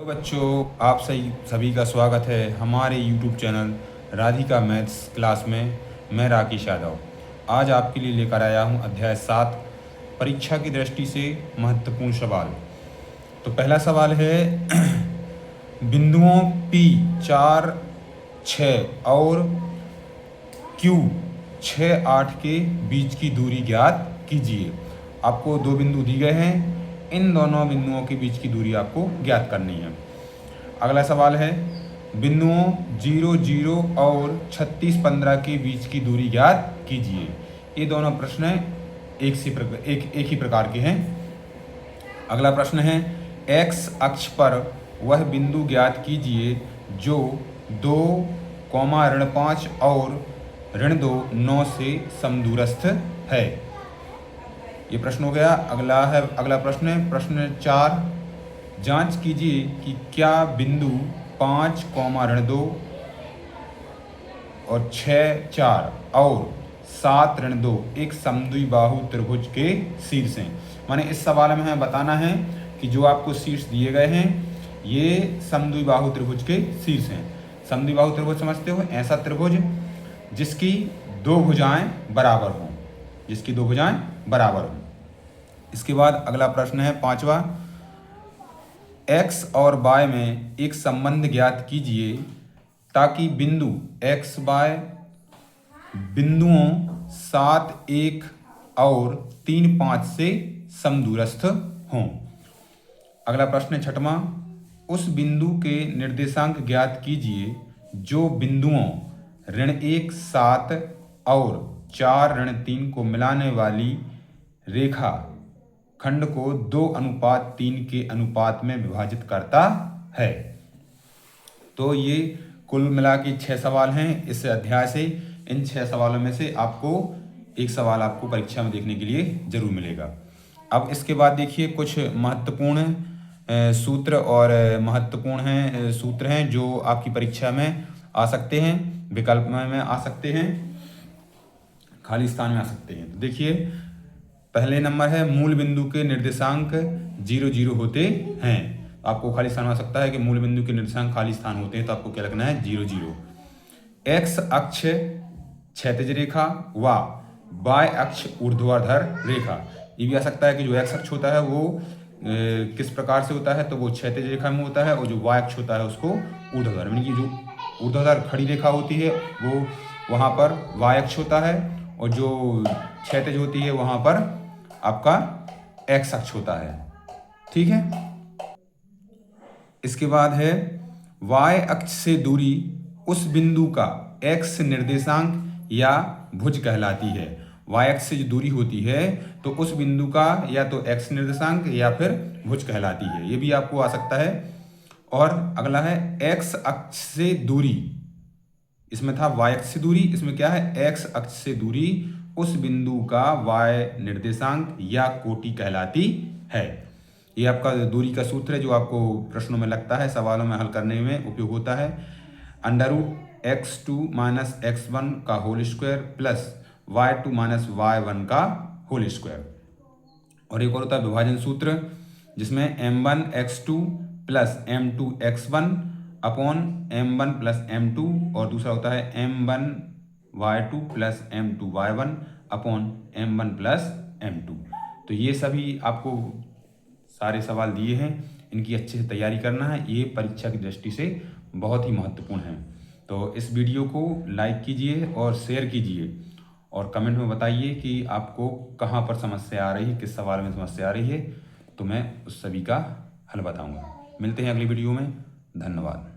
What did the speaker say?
तो बच्चों, आप सभी का स्वागत है हमारे YouTube channel Radhika maths class में। मैं राकेश यादव आज आपके लिए लेकर आया हूं अध्याय 7 परीक्षा की दृष्टि से महत्वपूर्ण सवाल। तो पहला सवाल है बिंदुओं P 4, 6 और Q 6, 8 के बीच की दूरी ज्ञात कीजिए। आपको दो बिंदु दिए गए हैं, इन दोनों बिंदुओं के बीच की दूरी आपको ज्ञात करनी है। अगला सवाल है बिंदुओं 0, 0 और 36, 15 के बीच की दूरी ज्ञात कीजिए। ये दोनों प्रश्न एक ही प्रकार के हैं। अगला प्रश्न है x अक्ष पर वह बिंदु ज्ञात कीजिए जो 2, -5 और -2, 9 से समदूरस्थ है। ये प्रश्न हो गया। अगला प्रश्न 4, जांच कीजिए कि क्या बिंदु 5, -2 और 6, 4 और 7, -2 एक समद्विबाहु त्रिभुज के शीर्ष हैं। माने इस सवाल में हमें बताना है कि जो आपको शीर्ष दिए गए हैं ये समद्विबाहु त्रिभुज के शीर्ष हैं। समद्विबाहु त्रिभुज समझते हो? ऐसा त्रिभुज जिसकी दो भुजाएं बराबर हों, इसके बाद अगला प्रश्न है 5वां, x और y में एक संबंध ज्ञात कीजिए ताकि बिंदु x, y बिंदुओं 7, 1 और 3, 5 से समदूरस्थ हों। अगला प्रश्न 6वां, उस बिंदु के निर्देशांक ज्ञात कीजिए जो बिंदुओं -1, 7 और 4, -3 को मिलाने वाली रेखा खंड को 2:3 के अनुपात में विभाजित करता है। तो ये कुल मिला के 6 सवाल हैं इस अध्याय से। इन 6 सवालों में से आपको एक सवाल आपको परीक्षा में देखने के लिए जरूर मिलेगा। अब इसके बाद देखिए कुछ महत्वपूर्ण सूत्र और महत्वपूर्ण सूत्र हैं जो आपकी परीक्षा में आ सकते हैं, विकल्प में आ सकते हैं, खाली स्थान में आ सकते हैं। तो देखिए पहले नंबर है मूल बिंदु के निर्देशांक 0, 0 होते हैं। आपको खाली स्थान में आ सकता है कि मूल बिंदु के निर्देशांक खाली स्थान होते हैं, तो आपको क्या लिखना है? 0, 0। x अक्ष क्षैतिज रेखा व y अक्ष ऊर्ध्वाधर रेखा। ये भी आ सकता है कि जो x अक्ष होता है वो किस प्रकार से होता है, तो वो क्षैतिज रेखा में होता है, और जो y अक्ष होता है उसको ऊर्ध्वाधर, यानी कि जो ऊर्ध्वाधर खड़ी रेखा होती है वो वहाँ पर y अक्ष होता है, और जो क्षैतिज होती है वहाँ पर आपका x अक्ष होता है। ठीक है। इसके बाद है y अक्ष से दूरी उस बिंदु का x निर्देशांक या भुज कहलाती है। y अक्ष से जो दूरी होती है तो उस बिंदु का या तो x निर्देशांक या फिर भुज कहलाती है। ये भी आपको आ सकता है। और अगला है x अक्ष से दूरी, इसमें था y अक्ष से दूरी, इसमें क्या है? x अक्ष से दूरी उस बिंदु का y निर्देशांक या कोटि कहलाती है। ये आपका दूरी का सूत्र है जो आपको प्रश्नों में लगता है, सवालों में हल करने में उपयोग होता है। √x2 - x1 का whole square plus y2 - y1 का होल स्क्वायर। और एक और होता है विभाजन सूत्र जिसमें m1x2 plus m2x1 upon m1 plus m2, और दूसरा होता है m1y2 plus m2y1 upon m1 plus m2। तो ये सभी आपको सारे सवाल दिए हैं, इनकी अच्छे से तैयारी करना है। ये परीक्षा की दृष्टि से बहुत ही महत्वपूर्ण है। तो इस वीडियो को लाइक कीजिए और शेयर कीजिए, और कमेंट में बताइए कि आपको कहाँ पर समस्या आ रही है, किस सवाल में समस्या आ रही है, तो मैं उस सभी का हल बताऊँगा। मिलते हैं अगली वीडियो में। धन्यवाद।